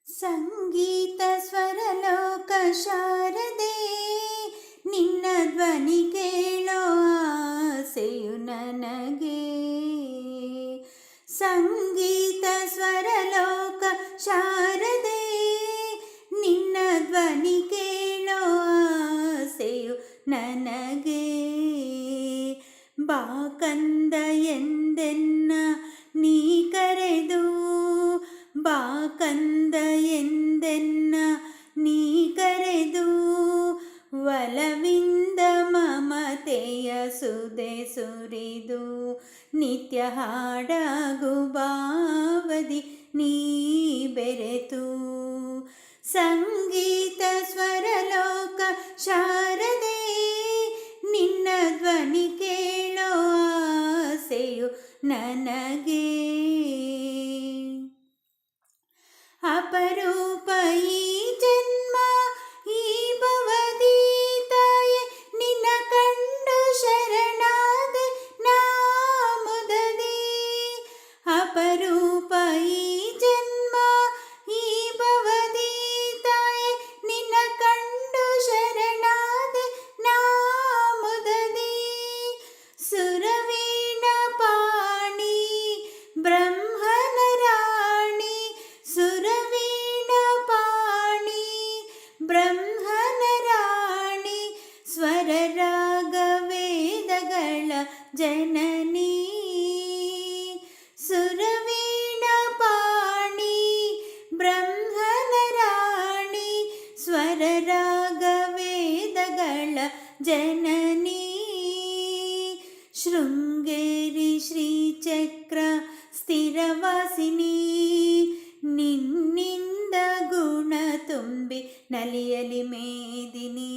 ಸಂಗೀತ ಸ್ವರಲೋಕ ಶಾರದೆ ನಿನ್ನ ಧ್ವನಿ ಕೇಳೋ ಆಸೆಯು ನನಗೆ. ಸಂಗೀತ ಸ್ವರಲೋಕ ಶಾರದೆ ನಿನ್ನ ಧ್ವನಿ ಕೇಳೋ ಆಸೆಯು ನನಗೆ. ಬಾಕಂದ ಎಂದೆನ್ನ ನೀ ಕರೆದು, ಬಾಕಂದ ಎಂದೆನ್ನ ನೀ ಕರೆದು, ಒಲವಿಂದ ಮಮತೆಯ ಸುದೆ ಸುರಿದು, ನಿತ್ಯ ಹಾಡಾಗು ಬಾವದಿ ನೀ ಬೆರೆತು. ಸಂಗೀತ ಸ್ವರಲೋಕ ಶಾರದೆ ನಿನ್ನ ಧ್ವನಿ ಕೇಳೋ ಆಸೆಯು ನನಗೆ. ಅಪರೂಪ ಈ ಜನ್ಮ ಈ ಭವದೀತಾಯೆ, ನಿನ್ನ ಕಂಡು ಶರಣಾದೆ ನಾ ಮುದದಿ. ಅಪರೂಪ ಈ ಜನ್ಮ ಈ ಭವದೀತಾಯೆ, ನಿನ್ನ ಕಂಡು ಶರಣಾದೆ ನಾ ಮುದದಿ. ಸುರವೀಣ ಪಾಣಿ ಬ್ರಹ್ಮನ ರಾಣಿ, ಸುರವೀಣ ಪಾಣಿ ಬ್ರಹ್ಮನ ರಾಣಿ, ಸ್ವರ ರಾಗ ವೇದಗಳ ಜನನಿ. ಸುರವೀಣ ಪಾಣಿ ಬ್ರಹ್ಮನ ರಾಣಿ, ಸ್ವರ ರಾಗ ವೇದಗಳ ಜನನಿ. ಶೃಂಗೇರಿ ಶ್ರೀಚಕ್ರ ಸ್ಥಿರವಾಸಿನಿ, ನಿನ್ನಿಂದ ಗುಣ ತುಂಬಿ ನಲಿಯಲಿ ಮೇದಿನಿ.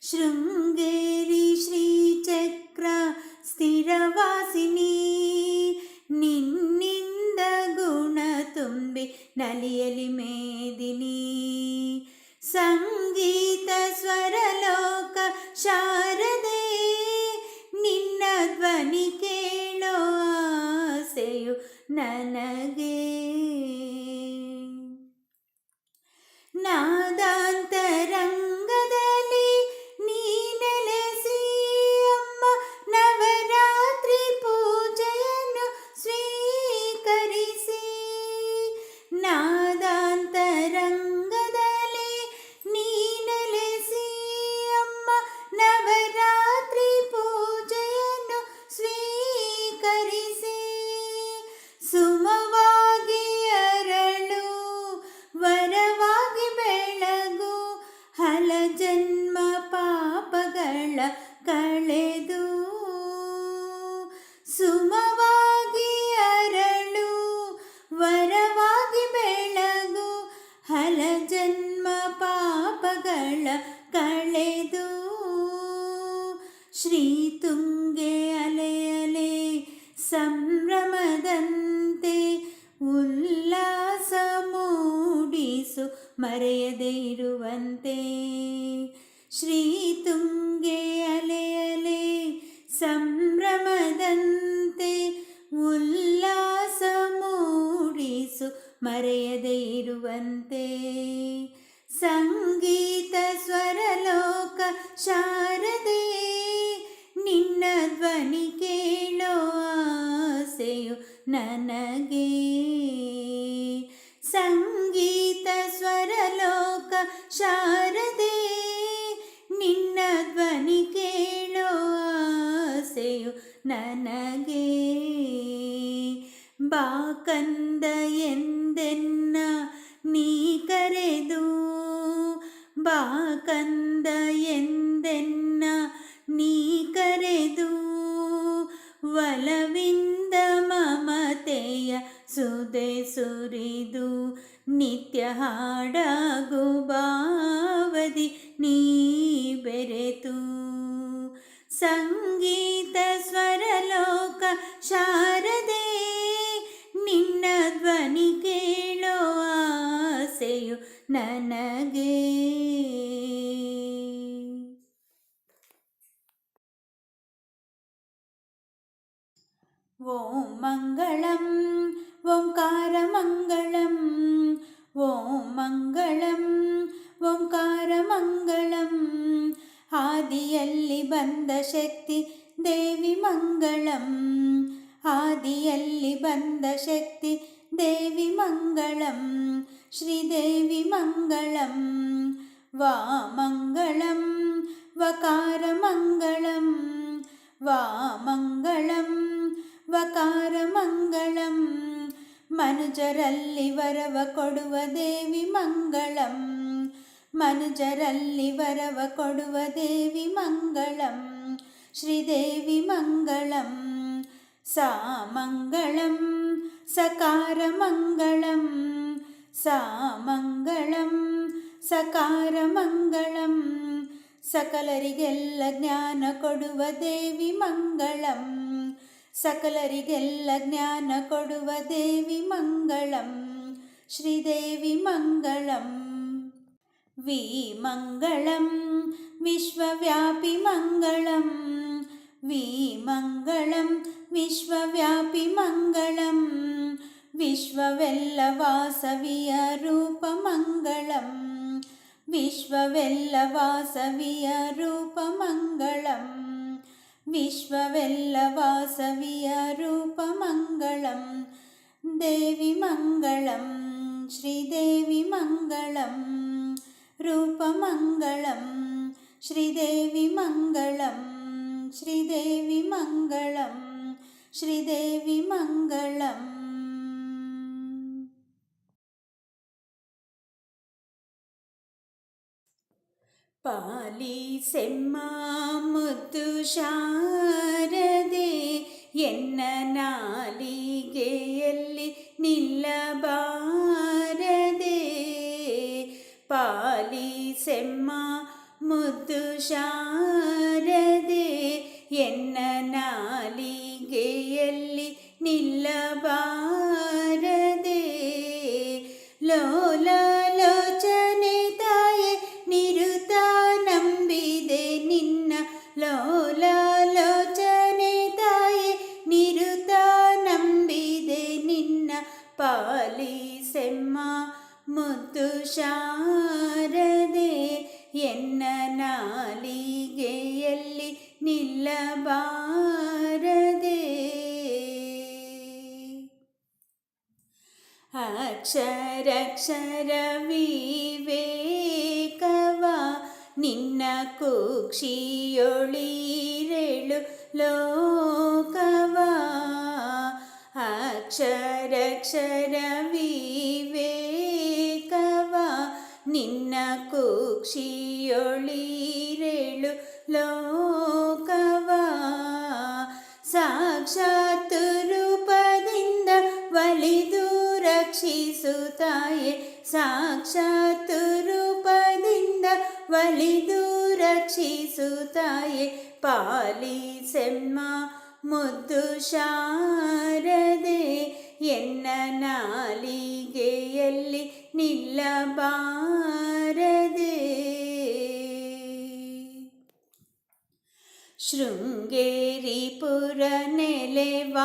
ಶೃಂಗೇರಿ ಶ್ರೀಚಕ್ರ ಸ್ಥಿರವಾಸಿನಿ, ನಿನ್ನಿಂದ ಗುಣ ತುಂಬಿ ನಲಿಯಲಿ ಮೇದಿನಿ. ಸಂಗೀತ ಸ್ವರಲೋಕ ಶಾರದೆ ನಿನ್ನ ಧ್ವನಿ ಕೇಳೋ ಆಸೆಯು ನನಗೆ. ನಾದಾಂತರಂಗದಲ್ಲಿ ನೀ ನೆಲೆಸಿ ಅಮ್ಮ, ನವರಾತ್ರಿ ಪೂಜೆಯನ್ನು ಸ್ವೀಕರಿಸಿ. ನಾದಾಂತರಂಗದಲ್ಲಿ ನೀ ನೆಲೆಸಿ ಅಮ್ಮ, ನವರಾತ್ರಿ ಪೂಜೆಯನ್ನು ಸ್ವೀಕರಿಸಿ. ಸುಮವಾಗಿ ಅರಳು ವರವಾಗಿ ಬೆಳಗು, ಹಲ ಜನ್ಮ ಪಾಪಗಳ ಕಳೆದು. ಸುಮವಾಗಿ ಅರಳು ವರವಾಗಿ ಬೆಳಗು, ಹಲ ಜನ್ಮ ಪಾಪಗಳ ಕಳೆದು. ಶ್ರೀ ತುಂಗೆ ಅಲೆ ಅಲೆ ಸಂಭ್ರಮದಂತೆ, ಉಲ್ಲಾಸ ಮೂಡಿಸು ಮರೆಯದೇ ಇರುವಂತೆ. ಶ್ರೀ ತುಂಗೆ ಅಲೆ ಅಲೆ ಸಂಭ್ರಮದಂತೆ, ಉಲ್ಲಾಸ ಮೂಡಿಸು ಮರೆಯದೇ ಇರುವಂತೆ. ಸಂಗೀತ ಸ್ವರಲೋಕ ಶಾರದೆ ನಿನ್ನ ಧ್ವನಿ ಕೇಳೋ ಆಸೆಯು ನನಗೆ. ಸಂಗೀತ ಸ್ವರಲೋಕ ಶಾರದೆ ನಿನ್ನ ಧ್ವನಿ ಕೇಳೋ ಆಸೆಯು ನನಗೆ. ಬಾಕಂದ ಎಂದೆನ್ನ ನೀ ಕರೆದು, ಬಾಕಂದ ಎಂದೆನ್ನ ನೀ ಕರೆದು, ಒಲವಿಂದ ಮಮತೆಯ ಸುದೆ ಸುರಿದು, ನಿತ್ಯ ಹಾಡಾಗು ಬಾವದಿ ನೀ ಬೆರೆತು. ಸಂಗೀತ ಸ್ವರಲೋಕ ಶಾರದೆ ನಿನ್ನ ಧ್ವನಿ ಕೇಳೋ ಆಸೆಯು ನನಗೆ. ಓಂ ಮಂಗಳಂ ಓಂಕಾರ ಮಂಗಳಂ, ಬಂದ ಶಕ್ತಿ ದೇವಿ ಮಂಗಳಂ, ಆದಿಯಲ್ಲಿ ಬಂದ ಶಕ್ತಿ ದೇವಿ ಮಂಗಳಂ, ಶ್ರೀದೇವಿ ಮಂಗಳಂ. ವಾಮಂಗಳಂ ವಕಾರಮಂಗಳಂ, ವಾಮಂಗಳಂ ವಕಾರಮಂಗಳಂ, ಮನುಜರಲ್ಲಿ ವರವ ಕೊಡುವ ದೇವಿ ಮಂಗಳಂ, ಮನುಜರಲ್ಲಿ ವರವ ಕೊಡುವ ದೇವಿ ಮಂಗಳಂ, ಶ್ರೀದೇವಿ ಮಂಗಳಂ. ಸಾಮಂಗಳಂ ಸಕಾರಮಂಗಳಂ, ಸಾಮಂಗಳಂ ಸಕಾರಮಂಗಳಂ, ಸಕಲರಿಗೆಲ್ಲ ಜ್ಞಾನ ಕೊಡುವ ದೇವಿ ಮಂಗಳಂ, ಸಕಲರಿಗೆಲ್ಲ ಜ್ಞಾನ ಕೊಡುವ ದೇವಿ ಮಂಗಳಂ, ಶ್ರೀದೇವಿ ಮಂಗಳಂ. ವಿಮಂಗಳಂ ವಿಶ್ವವ್ಯಾಪಿ ಮಂಗಳಂ, ವಿಮಂಗಳಂ ವಿಶ್ವವ್ಯಾಪಿ ಮಂಗಳಂ, ವಿಶ್ವವೆಲ್ಲ ವಾಸವಿಯ ರೂಪ ಮಂಗಳಂ, ವಿಶ್ವವೆಲ್ಲ ವಾಸವಿಯ ರೂಪ ಮಂಗಳಂ, ವಿಶ್ವವೆಲ್ಲ ವಾಸವಿಯ ರೂಪ ಮಂಗಳಂ, ದೇವಿ ಮಂಗಳಂ, ಶ್ರೀದೇವಿ ಮಂಗಳಂ, ರೂಪ ಮಂಗಳಂ, ಶ್ರೀದೇವಿ ಮಂಗಳಂ, ಶ್ರೀದೇವಿ ಮಂಗಳಂ, ಶ್ರೀದೇವಿ ಮಂಗಳಂ. ಪಾಲಿಸೆಮ್ಮ ಮುದ್ದು ಶಾರದೆ, ಎನ್ನ ನಾಲಿಗೆಯಲ್ಲಿ ನಿಲ್ಲಬಾರದೆ, ಪಾಲಿಸೆಮ್ಮ ಮುದ್ದು ಶಾರದೆ, ಎನ್ನ ನಾಲಿಗೆಯಲ್ಲಿ ನಿಲ್ಲಬಾರದೆ, ಲೋಲಾಲೋಚನೆ ತಾಯೆ ನಿರುತ ನಂಬಿದೆ ನಿನ್ನ, ಲೋಲಾಲೋಚನೆ ತಾಯೆ ನಿರುತ ನಂಬಿದೆ ನಿನ್ನ, ಪಾಲಿಸೆಮ್ಮ ಮುದ್ದು ಶಾರದೆ, ಎನ್ನ ನಾಲಿಗೆಯಲ್ಲಿ ನಿಲ್ಲಬಾರದೆ. ಅಕ್ಷರಕ್ಷರ ವಿವೇಕವ ನಿನ್ನ ಕುಕ್ಷಿಯೊಳಿರೆಳು ಲೋಕವ, ಅಕ್ಷರಕ್ಷರ ವಿವೇಕವ ನಿನ್ನ ಕುಕ್ಷಿಯೊಳಿರೆಳು ಲೋಕವ, ಸಾಕ್ಷಾತ್ ರೂಪದಿಂದ ಒಲಿದು ರಕ್ಷಿಸುತ್ತಾಯೆ, ಸಾಕ್ಷಾತ್ ರೂಪದಿಂದ ಒಲಿದು ರಕ್ಷಿಸುತ್ತಾಯೆ, ಪಾಲಿಸೆಮ್ಮ ಮುದ್ದು ಶಾರದೆ, ಎನ್ನ ನಾಲಿಗೆಯಲ್ಲಿ ನಿಲ್ಲಬಾರದೆ. ಶೃಂಗೇರಿಪುರ ನೆಲೆವಾಸಿನಿ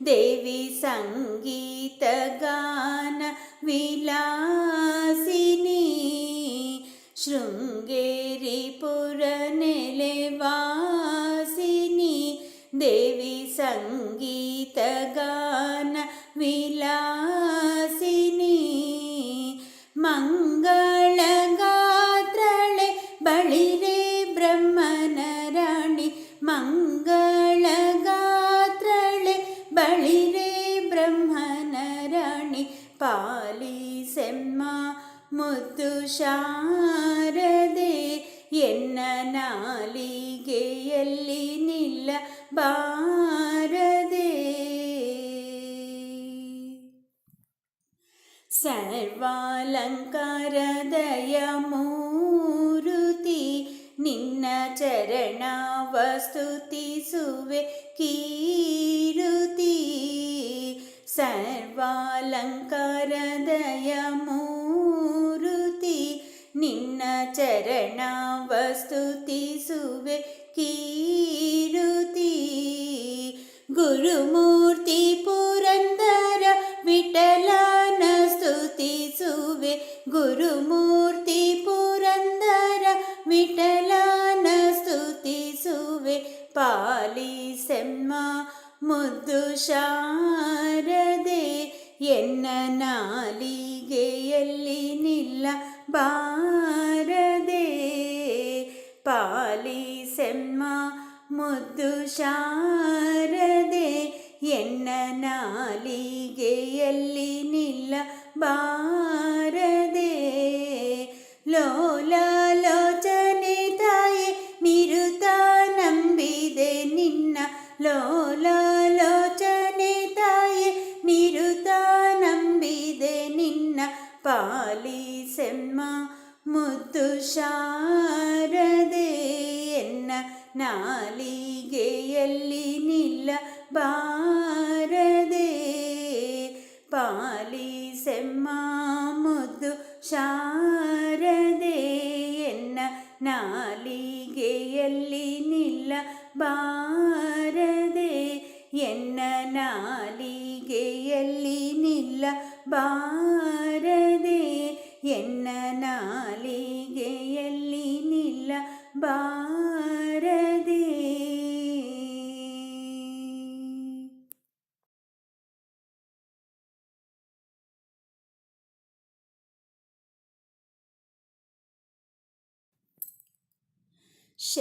ದೇವಿ ಸಂಗೀತ ಗಾನ ವಿಲಾಸಿನಿ, ಶೃಂಗೇರಿಪುರ ನೆಲೆವಾಸಿನಿ ದೇವಿ ಸಂಗೀತ ಗಾನ ವಿಲಾಸಿನಿ, ಮಂಗಳಗಾತ್ರಳೆ ಬಳಿರೆ ಬ್ರಹ್ಮನ ರಾಣಿ, ಮಂಗಳಗಾತ್ರಳೆ ಬಳಿರೆ ಬ್ರಹ್ಮನ ರಾಣಿ, ಪಾಲಿಸೆಮ್ಮ ಮುದ್ದು ಶಾರದೆ, ಎನ್ನ ನಾಲಿಗೆಯಲ್ಲಿ ನಿಲ್ಲಬಾರದೆ. ಸರ್ವಾಲಂಕಾರದಯ ಮೂರುತಿ ನಿನ್ನ ಚರಣವ ಸ್ತುತಿಸುವೆ ಕೀರುತಿ, ಸರ್ವಾಲಂಕಾರದಯ ಮೂರುತಿ ನಿನ್ನ ಚರಣವ ಸ್ತುತಿಸುವೆ ಕೀರುತಿ, ಗುರುಮೂರ್ತಿ ಪುರಂದರ ವಿಠಲನ ಸ್ತುತಿಸುವೆ, ಗುರುಮೂರ್ತಿ ಪುರಂದರ ವಿಠಲನ ಶಾರದೆ ಎನ್ನ ನಾಲಿಗೆಯಲ್ಲಿ ನಿಲ್ಲ ಬಾರದೆ ಪಾಲಿಸೆಮ್ಮ ಮುದ್ದು ಶಾರದೆ ಎನ್ನ ನಾಲಿಗೆಯಲ್ಲಿ ನಿಲ್ಲ ಬಾರದೆ ಲೋಲಾಲೋಚನೆ ತಾಯೆ ನಿರುತ ನಂಬಿದೆ ನಿನ್ನ ಲೋಲಾಲೋಚನೆ ತಾಯೆ ನಿರುತ ನಂಬಿದೆ ನಿನ್ನ ಪಾಲಿಸೆಮ್ಮ ಮುದ್ದು ಶಾರದೆ ಎನ್ನ ನಾಲಿಗೆಯಲ್ಲಿ ನಿಲ್ಲ ಬಾರದೆ ಪಾಲಿಸೆಮ್ಮ ಮುದ್ದು ಶಾರದೆ ಎನ್ನ ನಾಲಿಗೆಯಲ್ಲಿ ನಿಲ್ಲ ಬಾರದೆ ಎನ್ನ ನಾಲಿಗೆಯಲ್ಲಿ ನಿಲ್ಲ ಬಾರದೆ ಎನ್ನ ನಾಲಿಗೆಯಲ್ಲಿ ನಿಲ್ಲ ಬಾರದೆ.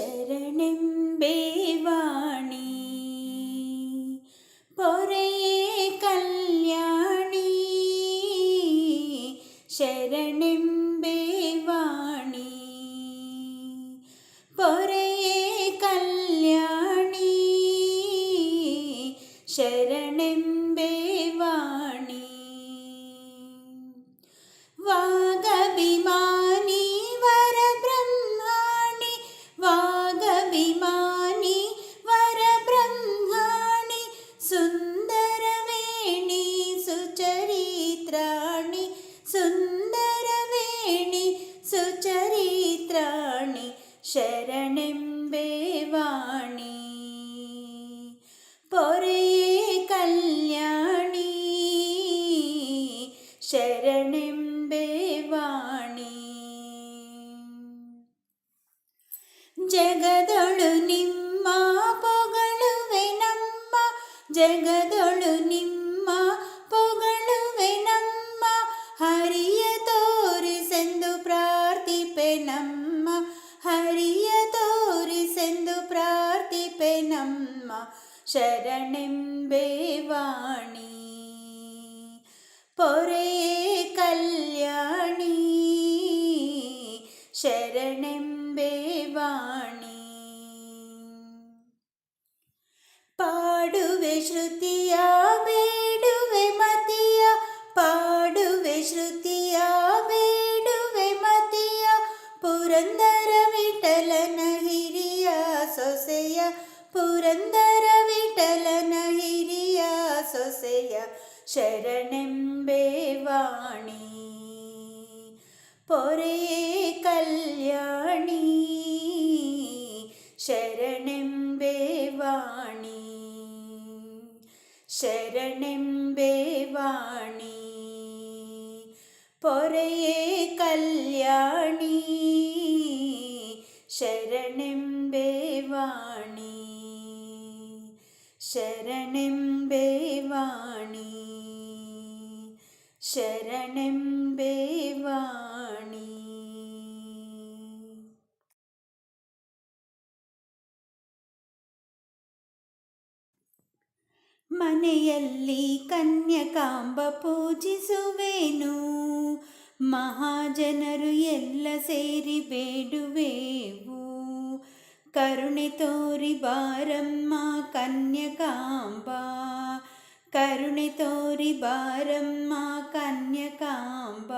ಶರಣೆಂಬೆ ವಾಣಿ ಪೊರೆಯೇ ಕಲ್ಯಾಣಿ ಶರಣೆಂಬೆ ವಾಣಿ ಪೊರೆಯೇ ಕಲ್ಯಾಣಿ ಶರಣೆಂಬೆ ವಾಣಿ ವಾಗಭಿಮಾನಿ ವರಬ್ರಹ್ಮಾಣಿ ವಾಗಭಿಮಾನಿ ವರಬ್ರಹ್ಮಾಣಿ ಸುಂದರವೇಣಿ ಸುಚರಿತ್ರಾಣಿ ಸುಂದರವೇಣಿ ಸುಚರಿತ್ರಾಣಿ ಶರಣೆಂಬೆ ವಾಣಿ ಪೊರೆಯೇ ಕಲ್ಯಾಣಿ ಶರಣೆಂಬೆ ವಾಣಿ ಜಗದೊಳು ನಿಮ್ಮ ಪೊಗಳುವೆ ನಮ್ಮ ಜಗದೊಳು ನಿಮ್ಮ ಪೊಗಳುವೆ ನಮ್ಮ ಹರಿಯ ತೋರಿಸೆಂದು ಪ್ರಾರ್ಥಿಪೆ ನಮ್ಮ ಹರಿಯ ತೋರಿಸೆಂದು ಪ್ರಾರ್ಥಿಪೆ ನಮ್ಮ ಶರಣೆಂಬೆ ವಾಣಿ ಪೊರೆಯೇ ಕಲ್ಯಾಣಿ ಶರಣೆಂಬೆ ವಾಣಿ ಪಾಡುವೆ ಶ್ರುತಿಯ ಬೇಡುವೆ ಮತಿಯ ಪಾಡುವೆ ಶ್ರುತಿಯ ಬೇಡುವೆ ಮತಿಯ ಪುರಂದರ ವಿಠಲನ ಹಿರಿಯ ಸೊಸೆಯ ಪುರಂದರ ವಿಠಲನ ಹಿರಿಯ ಸೊಸೆಯ ಶರಣೆಂಬೆ ವಾಣಿ ಪೊರೆಯೇ ಕಲ್ಯಾಣಿ ಶರಣೆಂಬೆ ವಾಣಿ ಶರಣೆಂಬೆ ವಾಣಿ ಪೊರೆಯೇ ಕಲ್ಯಾಣಿ ಶರಣೆಂಬೆ ವಾಣಿ ಶರಣೆಂಬೆ ವಾಣಿ ಶರಣೆಂಬೆ ವಾಣಿ. ಮನೆಯಲ್ಲಿ ಕನ್ಯಕಾಂಬ ಪೂಜಿಸುವೆನು ಮಹಾಜನರು ಎಲ್ಲ ಸೇರಿ ಬೇಡುವೆವು ಕರುಣೆ ತೋರಿ ಬಾರಮ್ಮ ಕನ್ಯಕಾಂಬ ಕರುಣೆ ತೋರಿ ಬಾರಮ್ಮ ಕನ್ಯಕಾಂಬ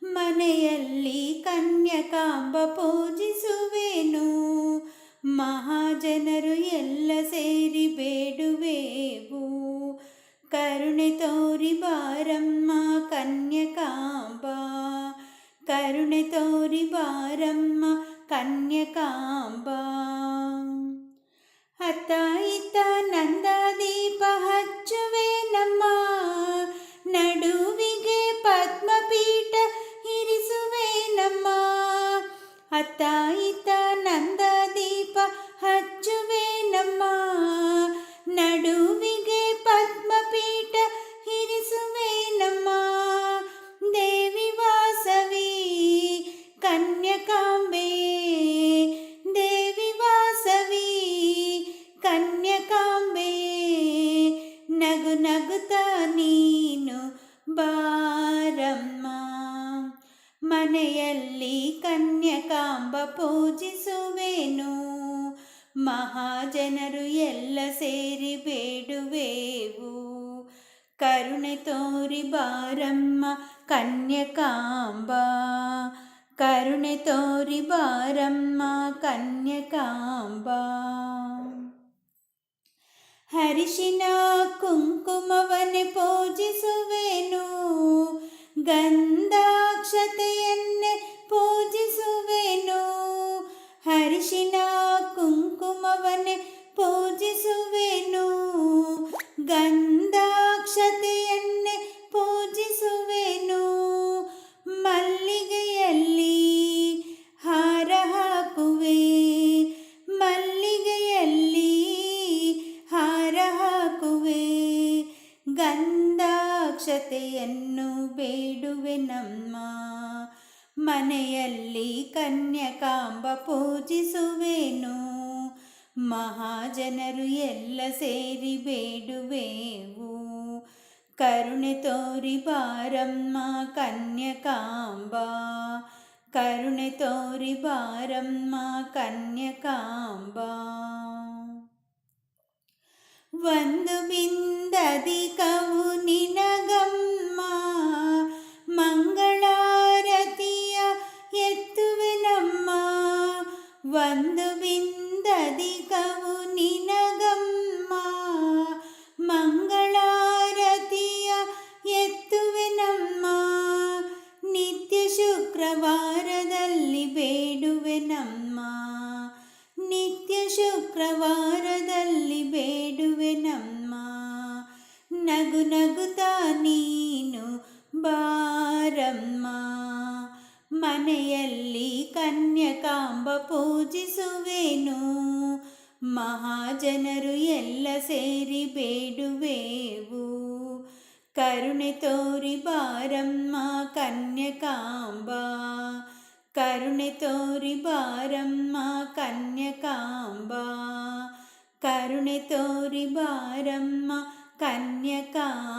ಮನೆಯಲ್ಲಿ ಕನ್ಯಕಾಂಬ ಪೂಜಿಸುವೆನು ಮಹಾಜನರು ಎಲ್ಲ ಸೇರಿ ಬೇಡುವೆವು ಕರುಣೆ ತೋರಿ ಬಾರಮ್ಮ ಕನ್ಯಕಾಂಬ ಕರುಣೆ ತೋರಿ ಬಾರಮ್ಮ ಕನ್ಯಕಾಂಬ ಅತ್ತ ಇತ್ತ ನಂದಾದೀಪ ಹಚ್ಚುವೆ ನಮ್ಮ ನಡುವಿಗೆ ಪದ್ಮಪೀಠ ಇರಿಸುವೆ ನಮ್ಮ ಅತ್ತ ಇತ್ತ ನಂದಾದೀಪ ಹಚ್ಚುವೆ ನಮ್ಮ ನಡುವಿಗೆ ನಗುತ್ತಾ ನೀನು ಬಾರಮ್ಮ. ಮನೆಯಲ್ಲಿ ಕನ್ಯಕಾಂಬ ಪೂಜಿಸುವೆನು, ಮಹಾಜನರು ಎಲ್ಲ ಸೇರಿ ಬೇಡುವೆವು. ಕರುಣೆ ತೋರಿ ಬಾರಮ್ಮ ಕನ್ಯಕಾಂಬ, ಕರುಣೆ ತೋರಿ ಬಾರಮ್ಮ ಕನ್ಯಕಾಂಬ. ಅರಿಶಿನ ಕುಂಕುಮವನ್ನೇ ಪೂಜಿಸುವೆನು, ಗಂಧಾಕ್ಷತೆಯನ್ನೇ ಪೂಜಿಸುವೆನು. ಅರಿಶಿನ ಕುಂಕುಮವನ್ನೇ ಪೂಜಿಸುವೆನು, ಗಂಧಾಕ್ಷತೆಯನ್ನೇ ಪೂಜಿಸುವೆನು. ಮಲ್ಲಿಗೆಯಲ್ಲಿ ಹಾರ ಹಾಕುವೆ, ಮಲ್ಲಿಗೆಯಲ್ಲಿ ಹಾರ ಹಾಕುವೆ. ಗಂಧಾಕ್ಷತೆಯನ್ನು ಬೇಡುವೆ ನಮ್ಮ, ಮನೆಯಲ್ಲಿ ಕನ್ಯಕಾಂಬ ಪೂಜಿಸುವೆನು, ಮಹಾಜನರು ಎಲ್ಲ ಸೇರಿ ಬೇಡುವೆವು. ಕರುಣೆ ತೋರಿ ಬಾರಮ್ಮ ಕನ್ಯಕಾಂಬ, ಕರುಣೆ ತೋರಿ ಬಾರಮ್ಮ ಕನ್ಯಕಾಂಬ. ಒಂದು ಬಿಂದಧಿಕವು ನಿನಗಮ್ಮ, ಮಂಗಳಾರತಿಯ ಎತ್ತುವೆನಮ್ಮ. ಒಂದು ಬಿಂದಧಿಕವು ನಿನಗಮ್ಮ, ಮಂಗಳಾರತಿಯ ಎತ್ತುವೆನಮ್ಮ. ನಿತ್ಯ ಶುಕ್ರವಾರದಲ್ಲಿ ಬೇಡುವೆನಮ್ಮ, ನಿತ್ಯ ಶುಕ್ರವಾರದಲ್ಲಿ ಬೇಡುವೆನಮ್ಮ. ನಗು ನಗುತ್ತಾ ನೀನು ಬಾರಮ್ಮ, ಮನೆಯಲ್ಲಿ ಕನ್ಯಕಾಂಬ ಪೂಜಿಸುವೆನು, ಮಹಾಜನರು ಎಲ್ಲ ಸೇರಿ ಬೇಡುವೆವು. ಕರುಣೆ ತೋರಿ ಬಾರಮ್ಮ ಕನ್ಯಕಾಂಬ, ಕರುಣೆ ತೋರಿ ಬಾರಮ್ಮ ಕನ್ಯಕಾಂಬ, ಕರುಣೆ ತೋರಿ ಬಾರಮ್ಮ ಕನ್ಯಕಾಂಬ.